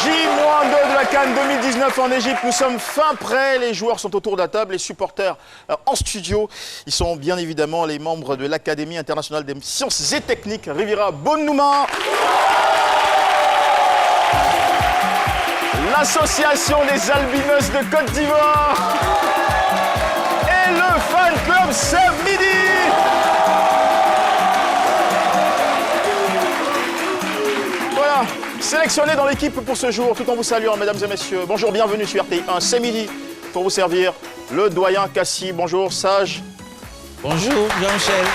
J-2 de la CAN 2019 en Égypte. Nous sommes fin prêts. Les joueurs sont autour de la table, les supporters en studio. Ils sont bien évidemment les membres de l'Académie internationale des sciences et techniques, Riviera Bonnouma. L'association des albinos de Côte d'Ivoire. Et le fan club Samedi. Voilà, sélectionné dans l'équipe pour ce jour, tout en vous saluant, mesdames et messieurs. Bonjour, bienvenue sur RTI1, c'est midi. Pour vous servir, le doyen Cassie. Bonjour, Sage. Bonjour, Jean-Michel.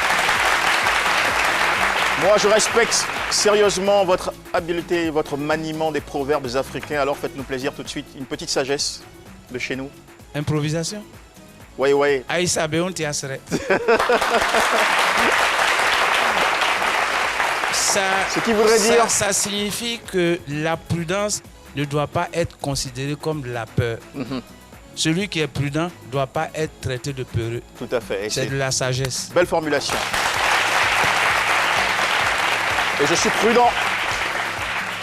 Moi, je respecte sérieusement votre habileté et votre maniement des proverbes africains. Alors, faites-nous plaisir tout de suite. Une petite sagesse de chez nous. Improvisation. Oui, oui. Aïssa Béonti Asre. Ce qui voudrait dire... Ça signifie que la prudence ne doit pas être considérée comme de la peur. Celui qui est prudent ne doit pas être traité de peureux. Tout à fait. C'est de la sagesse. Belle formulation. Et je suis prudent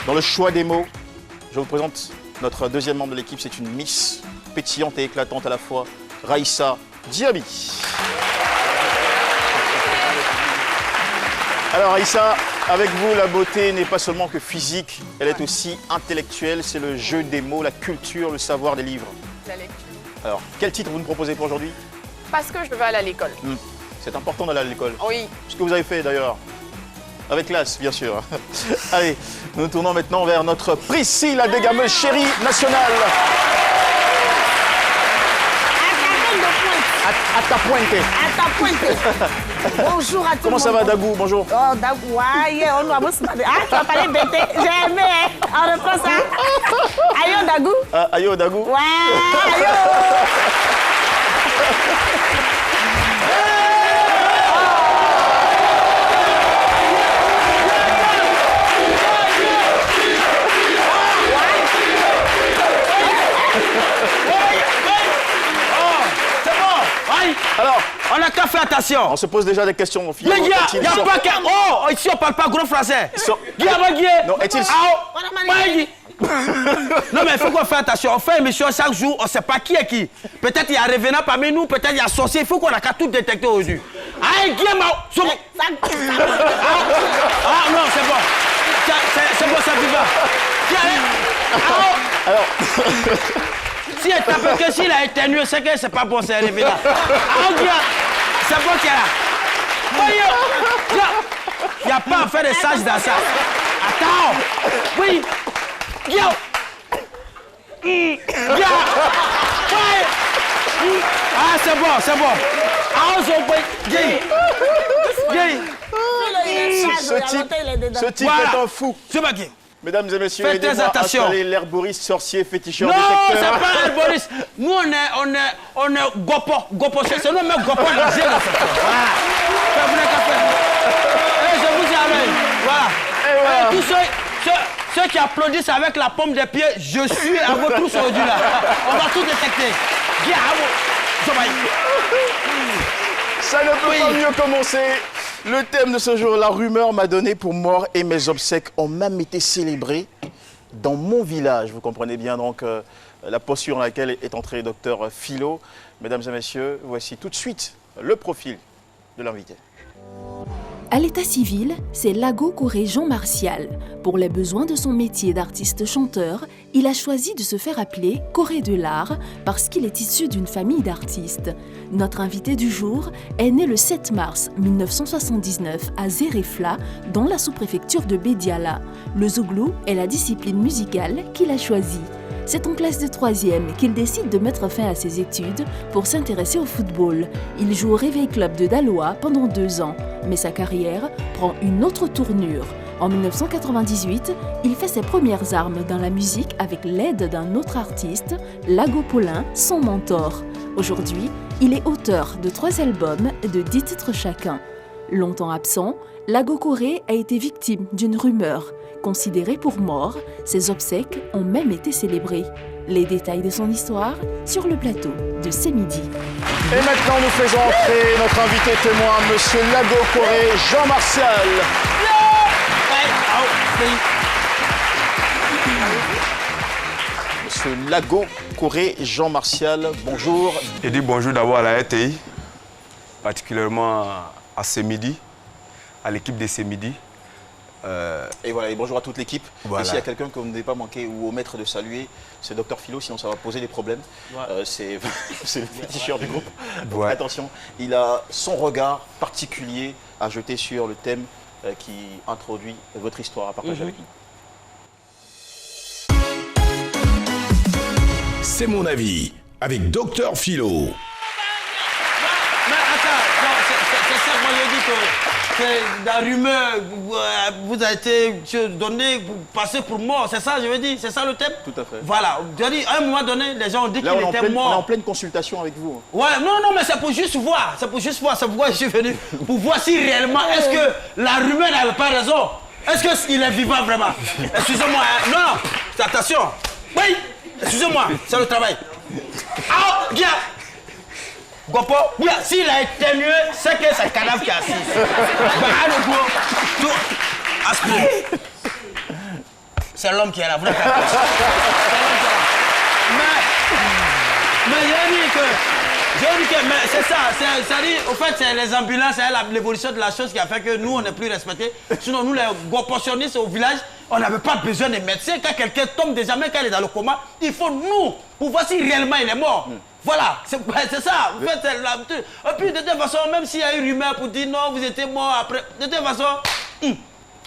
dans le choix des mots. Je vous présente notre deuxième membre de l'équipe. C'est une Miss pétillante et éclatante à la fois, Raïssa Diaby. Alors Raïssa, avec vous, la beauté n'est pas seulement que physique, elle est aussi intellectuelle. C'est le jeu des mots, la culture, le savoir des livres. La lecture. Alors, quel titre vous nous proposez pour aujourd'hui? Parce que je vais aller à l'école. C'est important d'aller à l'école. Oui. Ce que vous avez fait d'ailleurs. Avec classe, bien sûr. Allez, nous nous tournons maintenant vers notre Priscille, la dégameuse chérie nationale. À ta pointe. À ta pointe. Bonjour à tout le monde. Comment ça va, Dagou? Bonjour. Oh, Dagou, ouais, on va se parler. Ah, tu vas parler d'été. J'ai aimé, hein. On reprend ça. Ayo, Dagou. Ayo, Dagou. Ouais, ayo. Alors, on n'a qu'à faire attention. On se pose déjà des questions. Les gars, il n'y a pas qu'à... Oh, ici on parle pas gros français. Non, est-il... Non mais il faut qu'on fasse attention. On fait une émission chaque jour, on ne sait pas qui est qui. Peut-être il y a revenant parmi nous, peut-être il y a sorcier. Il faut qu'on a qu'à tout détecter aujourd'hui. Ah non, c'est bon. C'est bon, ça va. Alors... Si elle tape que s'il a éternué, c'est que c'est pas bon, c'est revenant. C'est bon qu'il y a là. Il n'y a pas à faire de sage dans ça. Attends. Oui. Ah, c'est bon, c'est bon. Ce type est un fou. C'est bagué. Mesdames et messieurs, faites très attention. Installer l'herboriste, sorcier, féticheur, non, détecteur. Non, c'est pas l'herboriste. Nous, on est gopo. Gopo, c'est nous, mais gopo, on est là. Voilà. Je vous dis alors. Voilà. Et tous ceux qui applaudissent avec la paume des pieds, je suis à votre tous aujourd'hui là. On va tout détecter. Ça ne peut pas mieux commencer. Le thème de ce jour, la rumeur m'a donné pour mort et mes obsèques ont même été célébrées dans mon village. Vous comprenez bien donc la posture dans laquelle est entré le docteur Philo. Mesdames et messieurs, voici tout de suite le profil de l'invité. À l'état civil, c'est Lago Coré Jean Martial. Pour les besoins de son métier d'artiste-chanteur, il a choisi de se faire appeler Coré de l'Art parce qu'il est issu d'une famille d'artistes. Notre invité du jour est né le 7 mars 1979 à Zérefla, dans la sous-préfecture de Bédiala. Le zouglou est la discipline musicale qu'il a choisie. C'est en classe de 3e qu'il décide de mettre fin à ses études pour s'intéresser au football. Il joue au Réveil Club de Daloa pendant 2 ans, mais sa carrière prend une autre tournure. En 1998, il fait ses premières armes dans la musique avec l'aide d'un autre artiste, Lago Paulin, son mentor. Aujourd'hui, il est auteur de 3 albums de 10 titres chacun. Longtemps absent, Lago Coré a été victime d'une rumeur. Considéré pour mort, ses obsèques ont même été célébrées. Les détails de son histoire sur le plateau de C'est midi. Et maintenant, nous faisons entrer notre invité témoin, Monsieur Lago Coré Jean Martial. Monsieur Lago Corée Jean Martial. Bonjour. Je dis bonjour d'abord à la RTI, particulièrement à Semidi, à l'équipe de Semidi. Et voilà, et bonjour à toute l'équipe. Voilà. Ici, il y a quelqu'un que vous ne devez pas manquer ou omettre de saluer, c'est Dr Philo, sinon ça va poser des problèmes. Ouais. C'est le féticheur du groupe. Donc, Ouais. attention, il a son regard particulier à jeter sur le thème qui introduit votre histoire à partager avec nous. C'est mon avis, avec Dr Philo. Mais attends, c'est ça que moi je dis que la rumeur vous a été donnée, vous passez pour mort, c'est ça je veux dire, c'est ça le thème? Tout à fait. Voilà, je dis à un moment donné, les gens ont dit qu'il était On est en mort. pleine consultation avec vous. Ouais, non, mais c'est pour juste voir, c'est pourquoi je suis venu, pour voir si réellement, est-ce que la rumeur n'avait pas raison? Est-ce qu'il est vivant vraiment? Excusez-moi, hein. Non, attention, oui, excusez-moi, c'est le travail. Ah, bien. Gopo, bien, s'il a éternué, c'est que c'est le cadavre qui est assis. Bah, le gros, tout, aspiré. C'est l'homme qui est là, vous n'avez pas compris. C'est l'homme qui est là. Mais j'ai dit que, mais c'est ça, au fait, c'est les ambulances, c'est l'évolution de la chose qui a fait que nous, on n'est plus respectés. Sinon, nous, les goportionnistes au village, on n'avait pas besoin de médecins. Quand quelqu'un tombe déjà, même quand il est dans le coma, il faut nous, pour voir si réellement il est mort. Voilà, c'est ça. En fait, et puis, de toute façon, même s'il y a eu rumeur pour dire non, vous étiez mort après, de toute façon,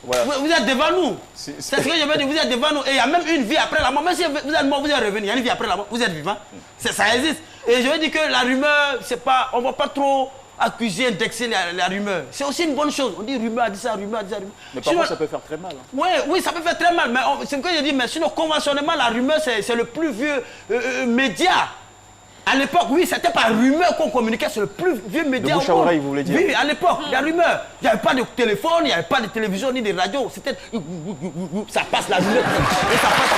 Voilà. vous êtes devant nous. C'est ce que je veux dire, vous êtes devant nous. Et il y a même une vie après la mort. Même si vous êtes mort, vous êtes revenu. Il y a une vie après la mort, vous êtes vivant. Ça existe. Et je veux dire que la rumeur, c'est pas, on ne va pas trop accuser, indexer la rumeur. C'est aussi une bonne chose. On dit rumeur, a dit ça, rumeur, a dit ça, rumeur. Mais parfois, ça peut faire très mal. Hein. Oui, ça peut faire très mal. Mais c'est ce que je dis. Mais sinon, conventionnellement, la rumeur, c'est le plus vieux média. À l'époque, oui, c'était par rumeur qu'on communiquait, c'est le plus vieux média. De bouche à oreille, vous voulez dire? Oui, à l'époque, la rumeur. Il n'y avait pas de téléphone, il n'y avait pas de télévision ni de radio. C'était. Ça passe la rumeur. Et ça passe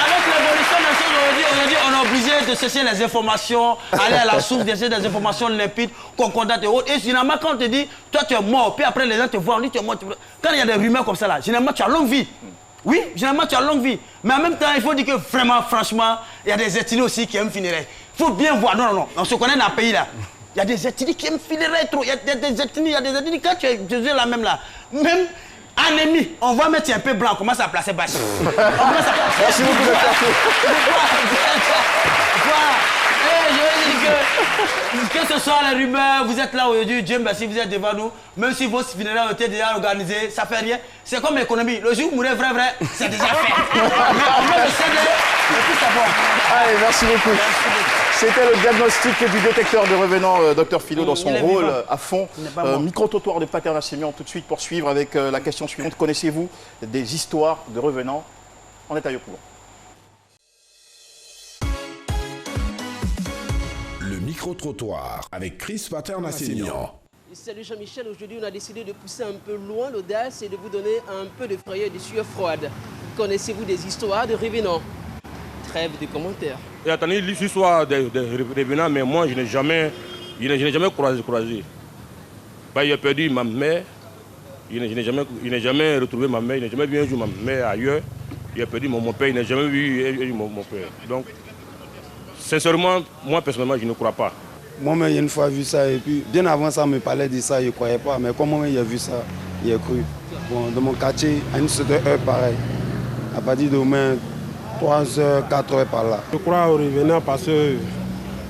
avec l'évolution de la chose, aujourd'hui, on est obligé de chercher les informations, aller à la source, chercher des informations limpides, concordantes et autres. Et généralement, quand on te dit, toi tu es mort, puis après les gens te voient, on dit tu es mort. Quand il y a des rumeurs comme ça, là, généralement tu as longue vie. Oui, généralement tu as longue vie. Mais en même temps, il faut dire que vraiment, franchement, il y a des ethnies aussi qui aiment funérailles. Il faut bien voir. Non, on se connaît dans le pays là. Il y a des ethnies qui aiment funérailles trop. Il y a des ethnies, quand tu es la même là. Même anémie, on va mettre un peu blanc, on commence à placer bâche. Merci beaucoup, Dr. Et je veux dire que ce soit les rumeurs, vous êtes là aujourd'hui, Dieu merci, vous êtes devant nous. Même si vos funérailles ont été déjà organisées, ça fait rien. C'est comme l'économie. Le jour où vous mourrez vrai, c'est déjà fait. Mais on peut le céder et tout savoir. Allez, merci beaucoup. C'était le diagnostic du détecteur de revenants, Dr Philo, dans son rôle à fond. Micro-trottoir de Paternassémian, tout de suite poursuivre avec la question suivante. Connaissez-vous des histoires de revenants? On est à Yopougon. Le micro-trottoir avec Chris Paternassémian. Salut Jean-Michel, aujourd'hui on a décidé de pousser un peu loin l'audace et de vous donner un peu de frayeur et de sueur froide. Connaissez-vous des histoires de revenants? Trêve de commentaires. J'ai entendu l'histoire des revenants, mais moi je n'ai jamais croisé. Bah, j'ai perdu ma mère, je n'ai jamais retrouvé ma mère, je n'ai jamais vu un jour ma mère ailleurs. J'ai perdu mon père, je n'ai jamais vu mon père. Donc, sincèrement, moi personnellement, je ne crois pas. Moi-même, j'ai une fois vu ça, et puis bien avant ça, on me parlait de ça, je ne croyais pas. Mais comme moi, j'ai vu ça, j'ai cru. Bon, dans mon quartier, à une certaine heure, pareil. À partir de moins 3h, 4h par là. Je crois aux revenants parce que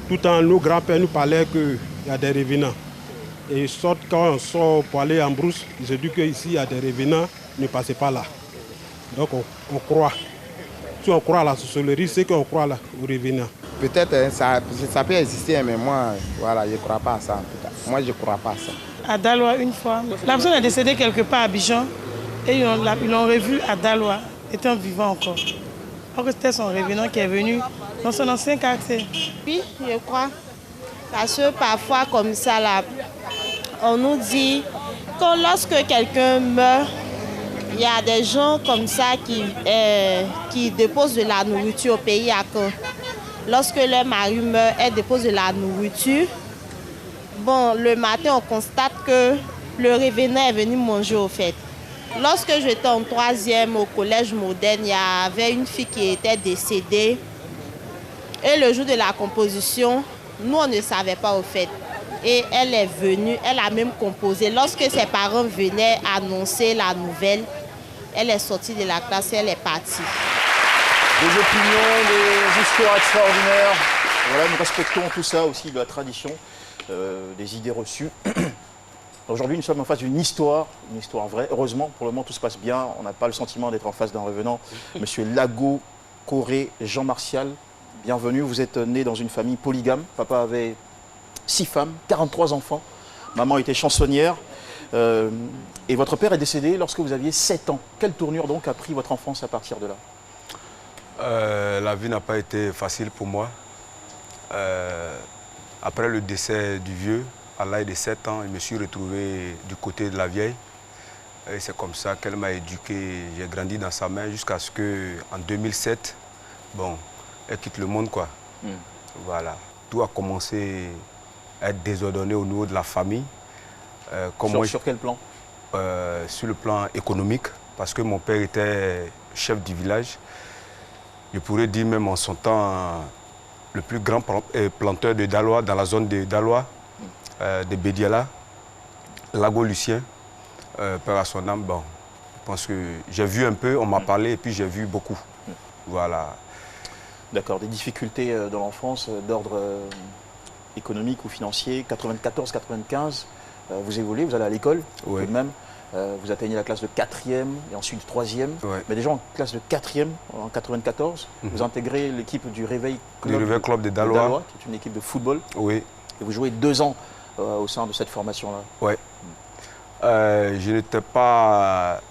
tout le temps, nos grands-pères nous parlaient qu'il y a des revenants. Et quand on sort pour aller en brousse, ils ont dit qu'ici, il y a des revenants, ne passez pas là. Donc on croit. Si on croit à la sorcellerie, c'est qu'on croit là, aux revenants. Peut-être ça peut exister, mais moi, voilà, je ne crois pas à ça. Moi, je ne crois pas à ça. À Daloa, une fois, la personne est décédée quelque part à Abidjan et ils l'ont revu à Daloa, étant vivant encore. Alors que c'était son revenant qui est venu dans son ancien quartier. Oui, je crois. Parce que parfois, comme ça, là, on nous dit que lorsque quelqu'un meurt, il y a des gens comme ça qui déposent de la nourriture au pays à Caen. Lorsque leur mari meurt, elle dépose de la nourriture. Bon, le matin, on constate que le revenant est venu manger au fait. Lorsque j'étais en 3e au collège moderne, il y avait une fille qui était décédée. Et le jour de la composition, nous, on ne savait pas au fait. Et elle est venue, elle a même composé. Lorsque ses parents venaient annoncer la nouvelle, elle est sortie de la classe et elle est partie. Des opinions, des histoires extraordinaires. Voilà, nous respectons tout ça aussi, de la tradition, des idées reçues. Aujourd'hui, nous sommes en face d'une histoire vraie. Heureusement, pour le moment, tout se passe bien. On n'a pas le sentiment d'être en face d'un revenant. Monsieur Lago Coré Jean Martial, bienvenue. Vous êtes né dans une famille polygame. Papa avait 6 femmes, 43 enfants. Maman était chansonnière. Et votre père est décédé lorsque vous aviez 7 ans. Quelle tournure donc a pris votre enfance à partir de là? La vie n'a pas été facile pour moi. Après le décès du vieux, à l'âge de 7 ans, je me suis retrouvé du côté de la vieille. Et c'est comme ça qu'elle m'a éduqué. J'ai grandi dans sa main jusqu'à ce qu'en 2007, bon, elle quitte le monde, quoi. Voilà. Tout a commencé à être désordonné au niveau de la famille. Sur quel plan? Sur le plan économique, parce que mon père était chef du village. Je pourrais dire même en son temps le plus grand planteur de Daloa, dans la zone de Daloa, de Bédiala, Lago Lucien, père à son âme. Bon, je pense que j'ai vu un peu, on m'a parlé et puis j'ai vu beaucoup. Voilà. D'accord, des difficultés dans l'enfance d'ordre économique ou financier, 94-95, vous évoluez, vous allez à l'école, tout de même. Vous atteignez la classe de 4e et ensuite 3e. Ouais. Mais déjà en classe de 4e, en 94, vous intégrez l'équipe du Réveil Club de Daloa, qui est une équipe de football. Oui. Et vous jouez 2 ans au sein de cette formation-là. Oui. Je n'étais pas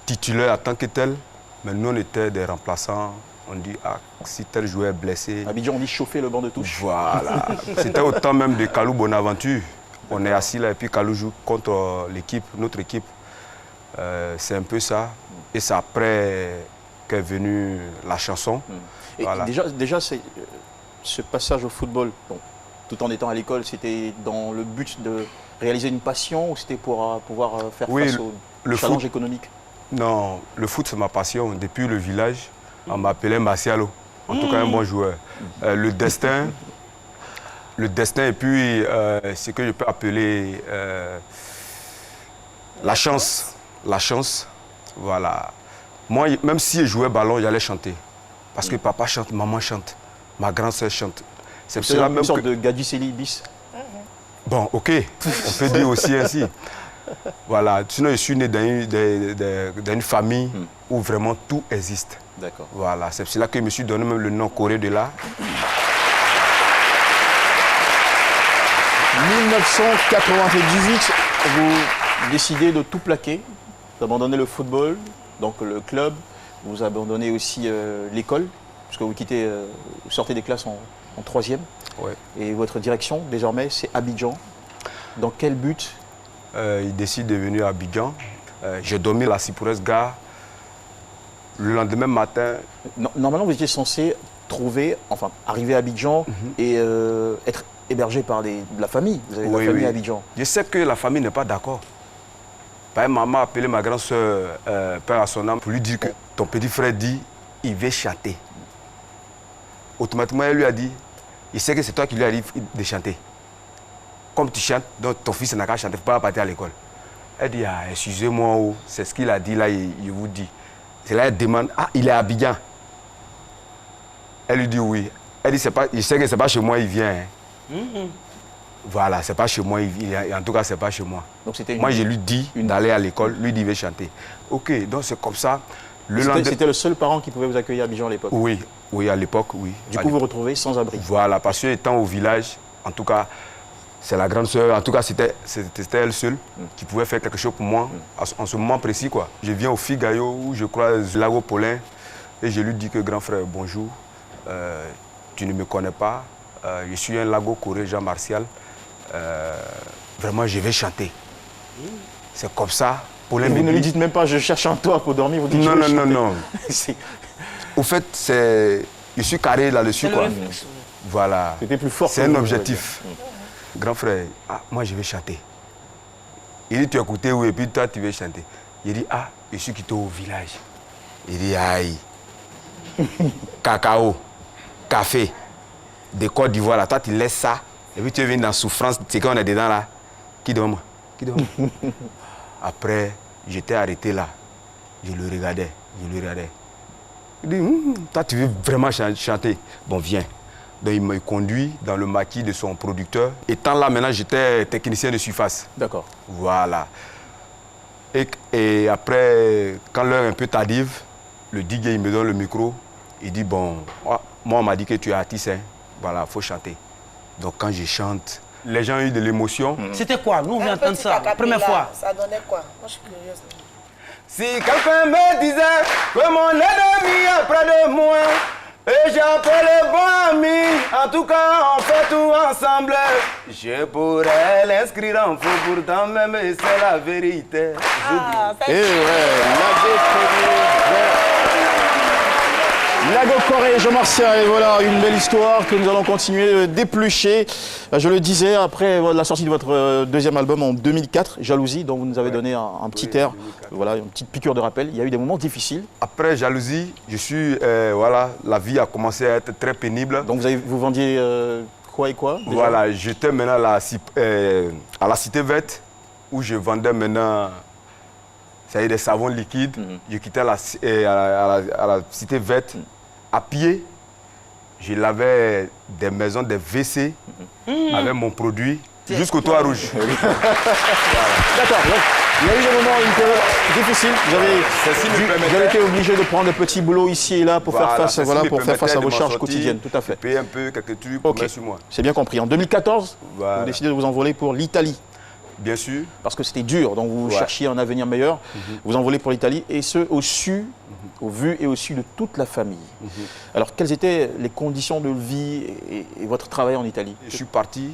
titulaire en tant que tel, mais nous on était des remplaçants. On dit, ah, si tel joueur est blessé. Abidjan, on dit chauffer le banc de touche. Voilà. C'était au temps même de Kalou Bonaventure. On est assis là et puis Kalou joue contre l'équipe, notre équipe. C'est un peu ça. Et c'est après qu'est venue la chanson. Et voilà. Déjà ce passage au football, bon, tout en étant à l'école, c'était dans le but de réaliser une passion ou c'était pour pouvoir faire face au challenge économique? Non, le foot c'est ma passion. Depuis le village, on m'appelait Marcialo. En tout cas un bon joueur. Le destin et puis ce que je peux appeler la chance. La chance, voilà. Moi, même si je jouais ballon, j'allais chanter. Parce que papa chante, maman chante, ma grande sœur chante. C'est une sorte de Gaduseli bis. Bon, ok, on peut dire aussi ainsi. Voilà, sinon je suis né dans une famille où vraiment tout existe. D'accord. Voilà, c'est là que je me suis donné même le nom Coré de là. 1998, vous décidez de tout plaquer, d'abandonner le football, donc le club, vous abandonnez aussi l'école, puisque vous quittez, vous sortez des classes en 3e. Ouais. Et votre direction, désormais, c'est Abidjan. Dans quel but? Il décide de venir à Abidjan. J'ai dormi à la Cypresse Gare. Le lendemain matin... Normalement, vous étiez censé arriver à Abidjan et être hébergé par de la famille. Vous avez la famille à Abidjan. Je sais que la famille n'est pas d'accord. Maman a appelé ma grande soeur, père à son âme, pour lui dire que ton petit frère dit il veut chanter. Automatiquement, elle lui a dit, il sait que c'est toi qui lui arrive de chanter. Comme tu chantes, donc ton fils n'a qu'à chanter, il ne faut pas partir à l'école. Elle dit, ah, excusez-moi, c'est ce qu'il a dit là, il vous dit. C'est là, elle demande, ah, il est à Abidjan. Elle lui dit oui. Elle dit, il sait que ce n'est pas chez moi, il vient. Voilà, c'est pas chez moi, en tout cas, c'est pas chez moi. Moi, je lui dis d'aller à l'école, lui dit, il veut chanter. Ok, donc c'est comme ça. C'était le seul parent qui pouvait vous accueillir à Abidjan à l'époque? Oui, à l'époque, oui. Du coup, vous vous retrouvez sans abri? Voilà, parce que étant au village, en tout cas, c'est la grande sœur, en tout cas, c'était elle seule qui pouvait faire quelque chose pour moi, en ce moment précis, quoi. Je viens au Figayo, où je croise Lago Paulin, et je lui dis que, grand frère, bonjour, tu ne me connais pas, je suis un Lago Coré Jean Martial, vraiment, je vais chanter. C'est comme ça. Vous ne lui dites même pas, je cherche un toit pour dormir, vous dites non. Au fait, je suis carré là-dessus, quoi. Voilà. C'était plus fort. C'est un objectif. Grand frère, moi je vais chanter. Il dit, tu as écouté où et puis toi, tu veux chanter. Il dit, ah, je suis quitté au village. Il dit, aïe, cacao, café, de Côte d'Ivoire, là, toi, tu laisses ça. Et puis tu viens dans la souffrance, c'est qu'on est dedans là. Qui devant moi? Qui devant moi? Après, j'étais arrêté là. Je le regardais. Il dit, toi, tu veux vraiment chanter? Bon, viens. Donc, il m'a conduit dans le maquis de son producteur. Étant là, maintenant, j'étais technicien de surface. D'accord. Voilà. Et après, quand l'heure est un peu tardive, le DJ, il me donne le micro. Il dit, bon, moi, on m'a dit que tu es artiste, hein. Voilà, il faut chanter. Donc, quand je chante, les gens ont eu de l'émotion. C'était quoi? Nous, on vient d'entendre ça, la première fois. Ça donnait quoi? Moi, je suis curieuse. Si quelqu'un me disait que mon ennemi est près de moi, et j'appelle les bons amis, en tout cas on fait tout ensemble, je pourrais l'inscrire en faux, pourtant même c'est la vérité. Et Lago Corée, Jean Martial, et voilà une belle histoire que nous allons continuer de déplucher. Je le disais, après la sortie de votre deuxième album en 2004, Jalousie, dont vous nous avez donné un petit air, voilà, une petite piqûre de rappel. Il y a eu des moments difficiles. Après Jalousie, voilà, la vie a commencé à être très pénible. Donc vous vendiez quoi et quoi déjà? Voilà, j'étais maintenant à la Cité Verte, où je vendais maintenant... C'est-à-dire des savons liquides. Je quittais à la Cité Verte à pied. Je lavais des maisons, des WC avec mon produit jusqu'au toit rouge. D'accord. Il y a eu des moments une période difficile. Vous avez été obligé de prendre des petits boulots ici et là pour faire face, à vos charges quotidiennes. Tout à fait. Payer un peu quelques trucs pour mettre sur moi. C'est bien compris. En 2014, vous décidez de vous envoler pour l'Italie. Bien sûr. Parce que c'était dur, donc vous cherchiez un avenir meilleur. Vous envolez pour l'Italie, et ce, au vu et au su de toute la famille. Alors, quelles étaient les conditions de vie et votre travail en Italie? Je suis parti,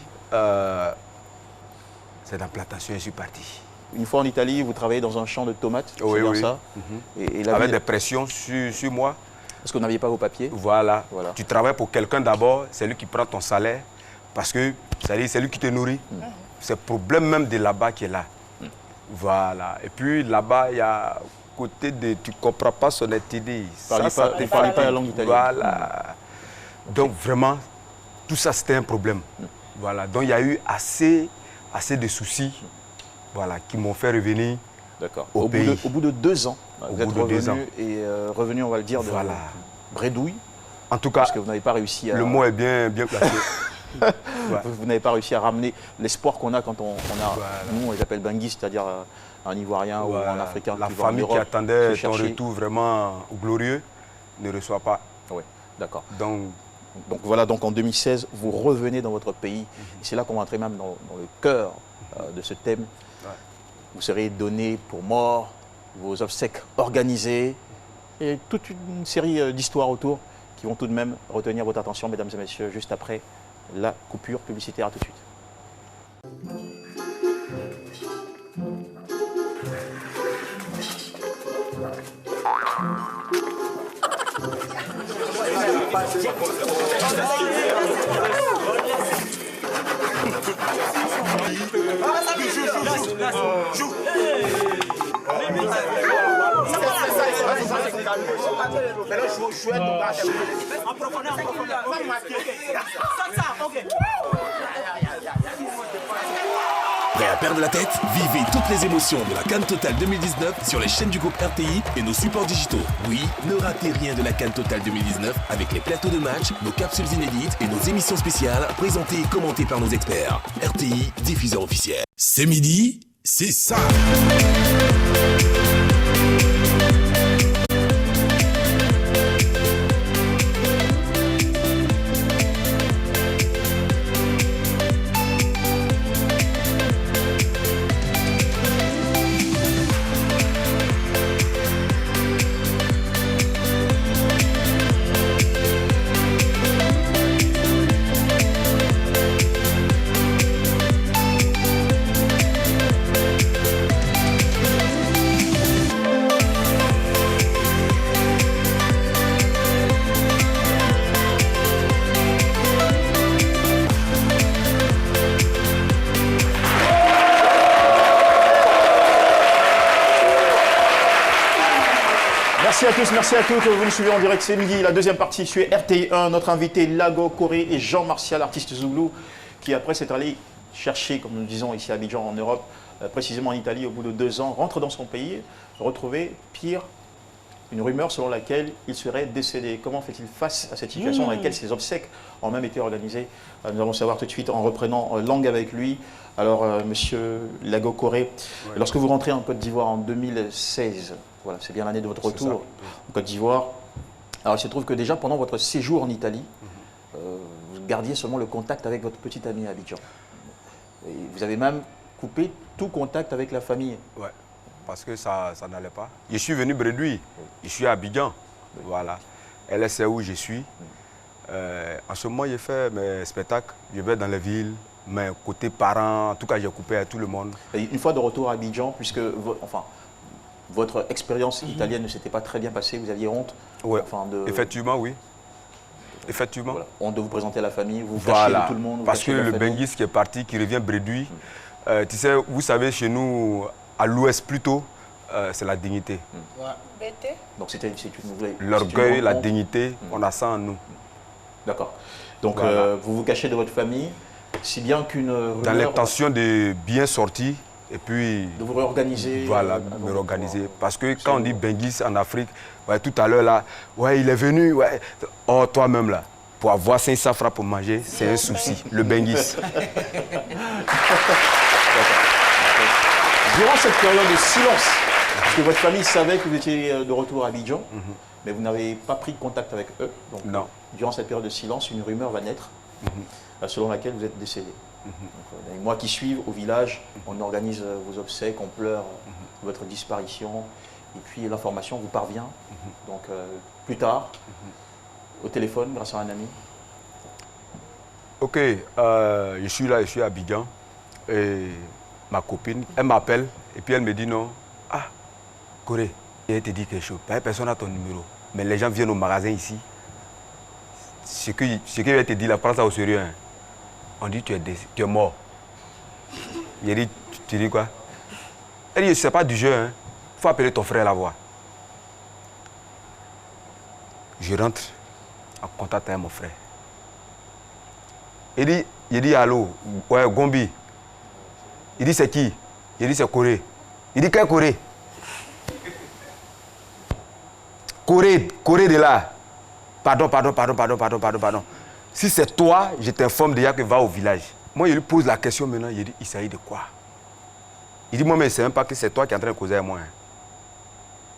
c'est dans plantation, je suis parti. Une fois en Italie, vous travaillez dans un champ de tomates, oui, c'est ça avec des pressions sur moi. Parce que vous n'aviez pas vos papiers. Voilà. Tu travailles pour quelqu'un d'abord, c'est lui qui prend ton salaire, parce que c'est lui qui te nourrit. C'est le problème même de là-bas qui est là. Voilà. Et puis là-bas, il y a côté de... Tu ne comprends pas son étude. Vous ne parlez pas la langue italienne. Voilà. Donc vraiment, tout ça, c'était un problème. Voilà. Donc il y a eu assez de soucis, voilà, qui m'ont fait revenir au pays. Au bout de 2 ans, vous êtes revenu, on va le dire, de bredouille. En tout cas, parce que vous n'avez pas réussi à... Le mot est bien placé. Vous n'avez pas réussi à ramener l'espoir qu'on a quand on a, nous on les appelle Bangui, c'est-à-dire un Ivoirien ou un Africain. La famille qui attendait ton retour vraiment glorieux ne reçoit pas. Oui, d'accord. Donc voilà, donc en 2016, vous revenez dans votre pays. C'est là qu'on va entrer même dans le cœur de ce thème. Vous serez donné pour mort, vos obsèques organisées, et toute une série d'histoires autour qui vont tout de même retenir votre attention, mesdames et messieurs, juste après la coupure publicitaire. À tout de suite. Prêt à perdre la tête? Vivez toutes les émotions de la CAN Total 2019 sur les chaînes du groupe RTI et nos supports digitaux. Oui, ne ratez rien de la CAN Total 2019 avec les plateaux de match, nos capsules inédites et nos émissions spéciales présentées et commentées par nos experts. RTI, diffuseur officiel. C'est midi, c'est ça. Merci à tous, merci à toutes. Vous nous suivez en direct, c'est midi. La deuxième partie sur RTI1. Notre invité, Lago Coré et Jean Martial, artiste zoulou, qui après s'est allé chercher, comme nous disons ici à Abidjan en Europe, précisément en Italie, au bout de 2 ans, rentre dans son pays, retrouver pire, une rumeur selon laquelle il serait décédé. Comment fait-il face à cette situation dans laquelle ses obsèques ont même été organisées? Nous allons savoir tout de suite en reprenant langue avec lui. Alors, monsieur Lago Coré, lorsque vous rentrez en Côte d'Ivoire en 2016, voilà, c'est bien l'année de votre retour en Côte d'Ivoire. Alors, il se trouve que déjà pendant votre séjour en Italie, vous gardiez seulement le contact avec votre petite amie à Abidjan. Et vous avez même coupé tout contact avec la famille. Ouais. Parce que ça n'allait pas. Je suis venu bredouille, je suis à Abidjan, voilà. Elle sait où je suis. En ce moment, j'ai fait mes spectacles, je vais dans les villes, mais côté parents, en tout cas, j'ai coupé à tout le monde. Et une fois de retour à Abidjan, puisque votre expérience italienne ne s'était pas très bien passée, vous aviez honte. Ouais. Effectivement, oui. Effectivement. Voilà. Honte de vous présenter à la famille, vous cachez de tout le monde. Parce que le Benguis qui est parti, qui revient bredouille, tu sais, vous savez, chez nous, à l'ouest plutôt, c'est la dignité. Donc c'était l'orgueil, la dignité, on a ça en nous. D'accord. Donc voilà. Vous vous cachez de votre famille, si bien qu'une rumeur... Dans l'intention de bien sortir et puis... De vous réorganiser. Voilà, me réorganiser. Parce que quand on dit Benguis en Afrique, ouais, tout à l'heure là, ouais, il est venu, ouais. Oh, toi-même là, pour avoir 500 francs pour manger, c'est un souci, le Benguis. Durant cette période de silence, parce que votre famille savait que vous étiez de retour à Abidjan, mais vous n'avez pas pris de contact avec eux. Donc, non. Durant cette période de silence, une rumeur va naître, selon laquelle vous êtes décédé. Donc, les mois qui suivent, au village, on organise vos obsèques, on pleure votre disparition, et puis l'information vous parvient. Donc, plus tard, au téléphone, grâce à un ami. Ok, je suis là, je suis à Abidjan, et ma copine, elle m'appelle et puis elle me dit non. Ah, Coré, elle te dit quelque chose. Personne n'a ton numéro. Mais les gens viennent au magasin ici. Ce qu'elle te dit là, prends ça au sérieux. Hein. On dit tu es mort. Il dit, tu dis quoi? Elle dit, c'est pas du jeu. Il faut appeler ton frère la voix. Je rentre en contact avec mon frère. Il dit allô, ouais, Gombi. Il dit c'est qui? Il dit c'est Coré. Il dit quel Coré? Coré de là. Pardon. Si c'est toi, je t'informe déjà que va au village. Moi, je lui pose la question maintenant, il dit, il s'agit de quoi? Il dit, moi, mais je ne sais même pas que c'est toi qui es en train de causer avec moi. Hein.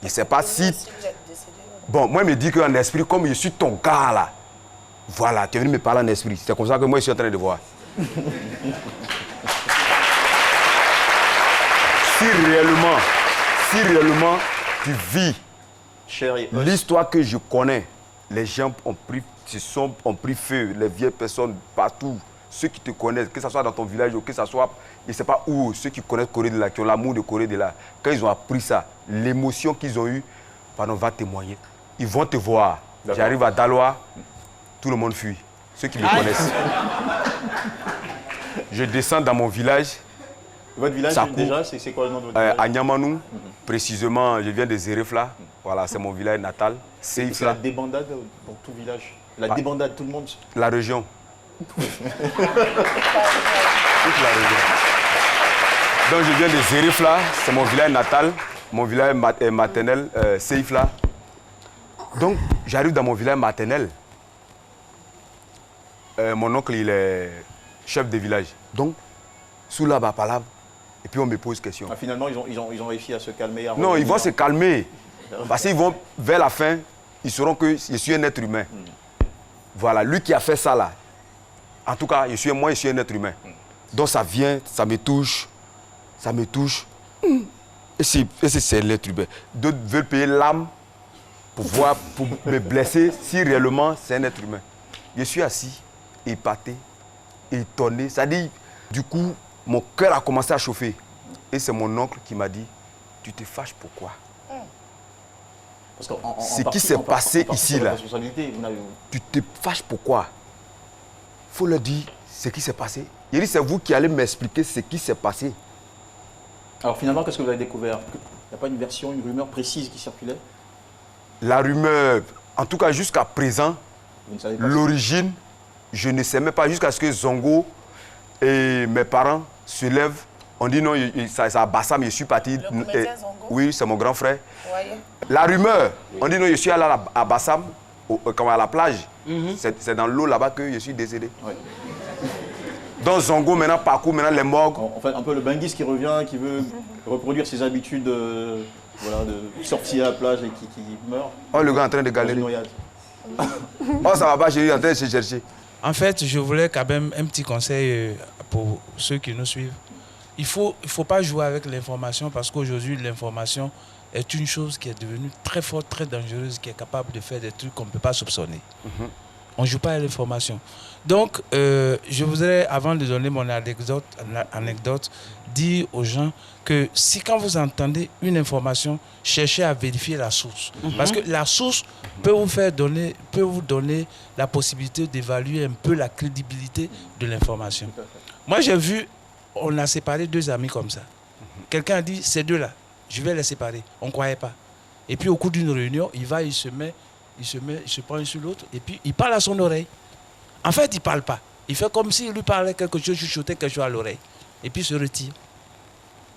Je ne sais pas si... Bon, moi, il me dit qu'en esprit, comme je suis ton gars là, voilà, tu es venu me parler en esprit. C'est comme ça que moi, je suis en train de voir. Si réellement tu vis l'histoire que je connais, les gens ont pris feu, les vieilles personnes partout, ceux qui te connaissent, que ce soit dans ton village ou que ce soit, je ne sais pas où, ceux qui connaissent Coré de là, qui ont l'amour de Coré de là, quand ils ont appris ça, l'émotion qu'ils ont eue, pardon, va témoigner. Ils vont te voir. J'arrive à Daloa, tout le monde fuit, ceux qui me connaissent. Je descends dans mon village. Votre village, déjà, c'est quoi le nom de votre village? À Niamanou, précisément, je viens de Zérefla. Voilà, c'est mon village natal. C'est la débandade dans tout village. La débandade, tout le monde. La région. Toute la région. Donc, je viens de Zérefla, c'est mon village natal, mon village maternel, Seifla. Donc, j'arrive dans mon village maternel. Mon oncle, il est chef de village. Donc, sous la palabre, et puis on me pose question. Ah, finalement, ils ont réussi à se calmer. Non, ils vont se calmer. Parce qu'ils vont, vers la fin, ils sauront que je suis un être humain. Voilà, lui qui a fait ça là. En tout cas, moi, je suis un être humain. Donc ça vient, ça me touche. Et c'est l'être humain. D'autres veulent payer l'âme pour me blesser si réellement c'est un être humain. Je suis assis, épaté, étonné. Ça dit, du coup, mon cœur a commencé à chauffer. Et c'est mon oncle qui m'a dit, tu te fâches pourquoi? Ce qui s'est passé ici, là, tu te fâches pourquoi? Il faut leur dire ce qui s'est passé. Il dit, c'est vous qui allez m'expliquer ce qui s'est passé. Alors finalement, qu'est-ce que vous avez découvert? Il n'y a pas une version, une rumeur précise qui circulait? La rumeur, en tout cas jusqu'à présent, l'origine, je ne sais même pas, jusqu'à ce que Zongo et mes parents se lèvent. On dit non, c'est à Bassam, je suis parti. Oui, c'est mon grand frère. Voyez. La rumeur, on dit non, je suis allé à Bassam, comme à la plage. C'est dans l'eau là-bas que je suis décédé. Ouais. Donc Zongo maintenant parcourt maintenant les morgues. En fait, un peu le Bangis qui revient, qui veut reproduire ses habitudes voilà, de sortir à la plage et qui meurt. Oh, le gars en train de galérer. Oh, ça va pas, j'ai eu en train de se chercher. En fait, je voulais quand même un petit conseil pour ceux qui nous suivent. Il faut pas jouer avec l'information parce qu'aujourd'hui, l'information est une chose qui est devenue très forte, très dangereuse, qui est capable de faire des trucs qu'on ne peut pas soupçonner. On ne joue pas à l'information. Donc, je voudrais, avant de donner mon anecdote, dire aux gens que si quand vous entendez une information, cherchez à vérifier la source. Parce que la source peut vous donner la possibilité d'évaluer un peu la crédibilité de l'information. Moi, j'ai vu, on a séparé deux amis comme ça. Quelqu'un a dit, ces deux-là, je vais les séparer. On ne croyait pas. Et puis, au cours d'une réunion, il se prend sur l'autre et puis il parle à son oreille. En fait, il ne parle pas. Il fait comme s'il lui parlait quelque chose, chuchotait quelque chose à l'oreille. Et puis il se retire.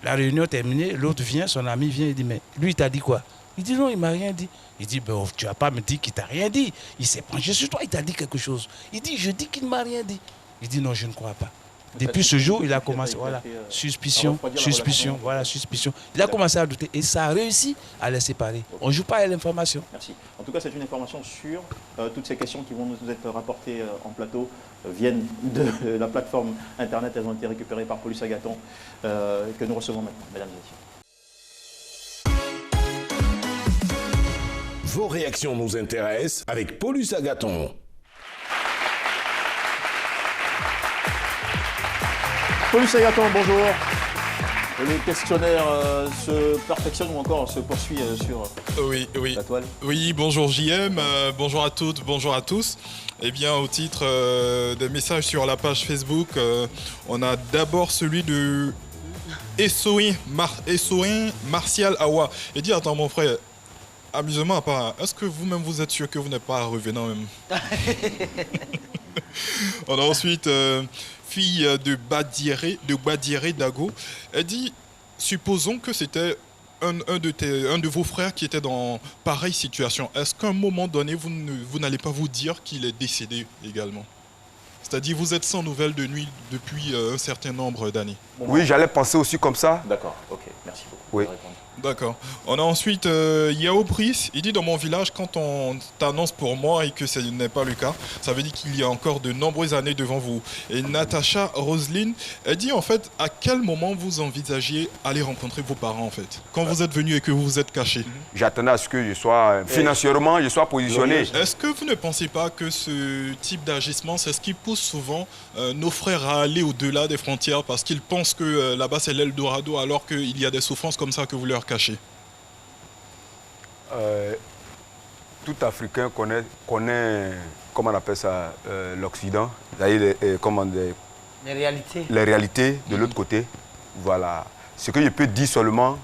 La réunion terminée, l'autre vient, son ami vient et dit, mais lui, il t'a dit quoi? Il dit, non, il ne m'a rien dit. Il dit, ben, tu ne vas pas me dire qu'il ne t'a rien dit. Il s'est penché sur toi, il t'a dit quelque chose. Il dit, je dis qu'il ne m'a rien dit. Il dit, non, je ne crois pas. Depuis ce jour, il a commencé, voilà, suspicion. Il a commencé à douter et ça a réussi à les séparer. On ne joue pas à l'information. Merci. En tout cas, c'est une information sûre. Toutes ces questions qui vont nous être rapportées en plateau viennent de la plateforme Internet. Elles ont été récupérées par Paulus Agathon que nous recevons maintenant, mesdames et messieurs. Vos réactions nous intéressent avec Paulus Agathon. Paulus Agathon, bonjour. Le questionnaire se perfectionne ou encore se poursuit sur la toile. Oui, bonjour JM, bonjour à toutes, bonjour à tous. Eh bien, au titre des messages sur la page Facebook, on a d'abord celui de Essoin Martial Awa. Il dit, attends mon frère, amusement à part, est-ce que vous-même vous êtes sûr que vous n'êtes pas revenant même? On a ensuite... fille de Badiéré Dago, elle dit, supposons que c'était un de vos frères qui était dans pareille situation. Est-ce qu'à un moment donné, vous n'allez pas vous dire qu'il est décédé également? C'est-à-dire, vous êtes sans nouvelles de nuit depuis un certain nombre d'années. Oui, j'allais penser aussi comme ça. D'accord, ok, merci beaucoup. Oui. D'accord. On a ensuite Yao Brice. Il dit, dans mon village, quand on t'annonce pour moi et que ce n'est pas le cas, ça veut dire qu'il y a encore de nombreuses années devant vous. Et Natacha Roseline, elle dit, en fait, à quel moment vous envisagez aller rencontrer vos parents, en fait, quand vous êtes venu et que vous vous êtes caché? J'attendais à ce que je sois, financièrement, je sois positionné. Est-ce que vous ne pensez pas que ce type d'agissement, c'est ce qui pousse souvent nos frères à aller au-delà des frontières parce qu'ils pensent que là-bas, c'est l'Eldorado, alors qu'il y a des souffrances comme ça que vous leur cachez? Tout Africain connaît, comment on appelle ça, l'Occident, c'est-à-dire les réalités de l'autre côté. Voilà. Ce que je peux dire seulement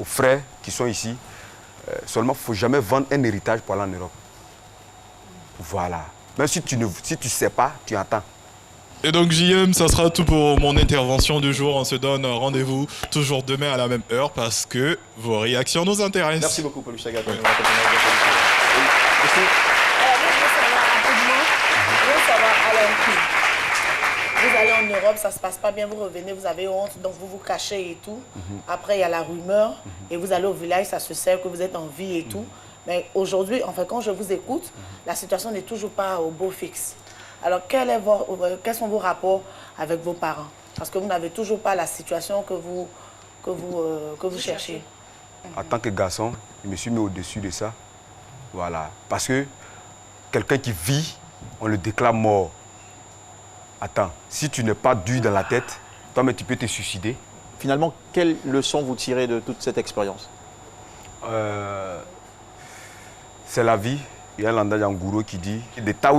aux frères qui sont ici, seulement il ne faut jamais vendre un héritage pour aller en Europe. Voilà. Même si tu ne sais pas, tu attends. Et donc JM, ça sera tout pour mon intervention du jour. On se donne rendez-vous toujours demain à la même heure parce que vos réactions nous intéressent. Merci beaucoup Paulus Agathon. Vous allez en Europe, ça ne se passe pas bien, vous revenez, vous avez honte, donc vous vous cachez et tout. Après, il y a la rumeur et vous allez au village, ça se sait que vous êtes en vie et tout. Mais aujourd'hui, enfin, quand je vous écoute, la situation n'est toujours pas au beau fixe. Alors, quels sont vos rapports avec vos parents? Parce que vous n'avez toujours pas la situation que vous cherchez. En tant que garçon, je me suis mis au-dessus de ça. Voilà. Parce que quelqu'un qui vit, on le déclare mort. Attends, si tu n'es pas dur dans la tête, toi-même tu peux te suicider. Finalement, quelle leçon vous tirez de toute cette expérience? C'est la vie. Il y a un landage en gourou qui dit tant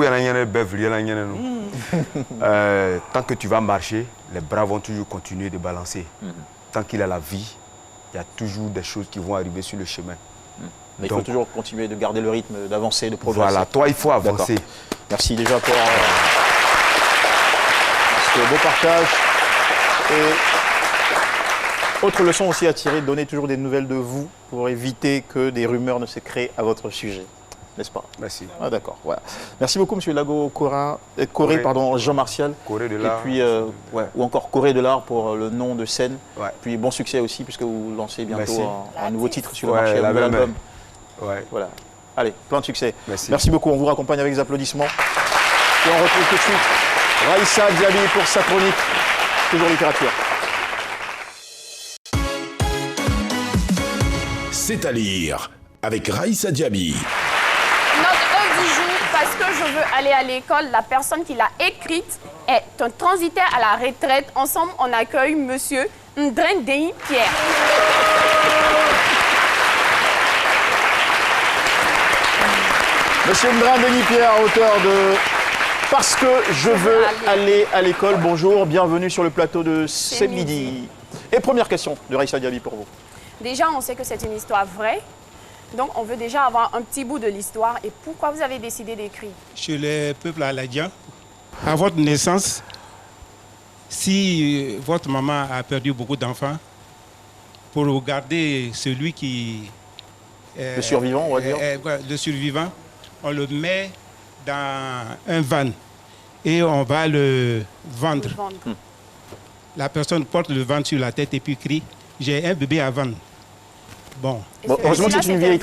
que tu vas marcher, les bras vont toujours continuer de balancer. Tant qu'il y a la vie, il y a toujours des choses qui vont arriver sur le chemin. Mais il faut toujours continuer de garder le rythme, d'avancer, de progresser. Voilà, toi, il faut avancer. Merci déjà pour ce beau partage. Et autre leçon aussi à tirer, donnez toujours des nouvelles de vous pour éviter que des rumeurs ne se créent à votre sujet. N'est-ce pas? Merci. Ah d'accord, voilà. Merci beaucoup, monsieur Lago Coré, pardon, Jean Martial. Corée de l'art. Et puis, ou encore Corée de l'art pour le nom de scène. Ouais. Puis bon succès aussi, puisque vous lancez bientôt un nouveau titre sur le Ouais, marché, un nouvel album. Ouais. Voilà. Allez, plein de succès. Merci beaucoup, on vous raccompagne avec des applaudissements. Et on retrouve tout de suite Raïssa Diaby pour sa chronique, toujours littérature. C'est à lire avec Raïssa Diaby. Notre œuvre du jour, parce que je veux aller à l'école, la personne qui l'a écrite est un transitaire à la retraite. Ensemble, on accueille monsieur Ndrendei Pierre. Monsieur Ndrendei Pierre, auteur de Parce que je veux aller à l'école. Bonjour, bienvenue sur le plateau de C'est midi. Et première question de Raïssa Diaby pour vous. Déjà, on sait que c'est une histoire vraie. Donc, on veut déjà avoir un petit bout de l'histoire. Et pourquoi vous avez décidé d'écrire? Chez les peuples aladien, à votre naissance, si votre maman a perdu beaucoup d'enfants, pour garder celui qui... le survivant, on va dire. Le survivant, on le met dans un van et on va le vendre. La personne porte le van sur la tête et puis crie « J'ai un bébé à vendre ». Bon, heureusement que c'est une vieille...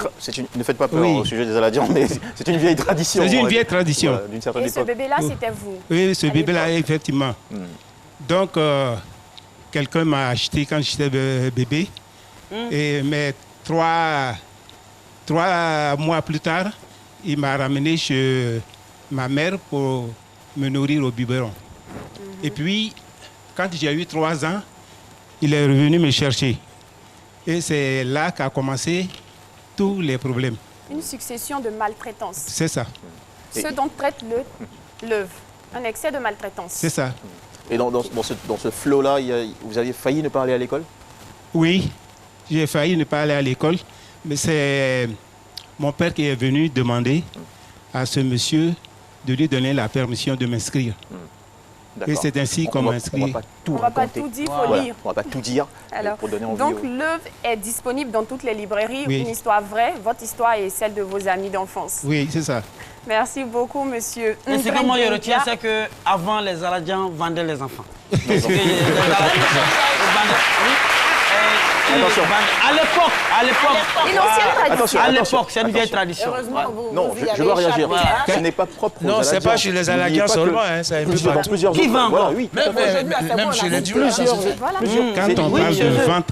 Ne faites pas peur au sujet des Aladiens, mais c'est une vieille tradition. C'est une vieille tradition. Voilà, d'une certaine Et ce bébé-là, c'était vous? Oui, ce bébé-là, effectivement. Donc, quelqu'un m'a acheté quand j'étais bébé. Mais 3 mois plus tard, il m'a ramené chez ma mère pour me nourrir au biberon. Et puis, quand j'ai eu 3 ans, il est revenu me chercher. Et c'est là qu'a commencé tous les problèmes. Une succession de maltraitance. C'est ça. Ce dont traite l'œuvre. Un excès de maltraitance. C'est ça. Et dans ce flot-là, vous aviez failli ne pas aller à l'école? Oui, j'ai failli ne pas aller à l'école. Mais c'est mon père qui est venu demander à ce monsieur de lui donner la permission de m'inscrire. Et c'est ainsi qu'on m'a inscrit. On ne va pas tout dire, il faut lire. On ne va pas tout dire pour donner envie. Donc l'œuvre est disponible dans toutes les librairies. Oui. Une histoire vraie, votre histoire et celle de vos amis d'enfance. Oui, c'est ça. Merci beaucoup, monsieur. Et ce que moi je retiens, c'est qu'avant, les Aladiens vendaient les enfants. Attention. À l'époque, à l'époque, c'est une vieille tradition. Heureusement, Non, je dois réagir. Ce n'est pas propre aux Non, c'est pas chez les Aladiens seulement. Ça a dans plusieurs Qui vend voilà, oui, même chez les Dumas.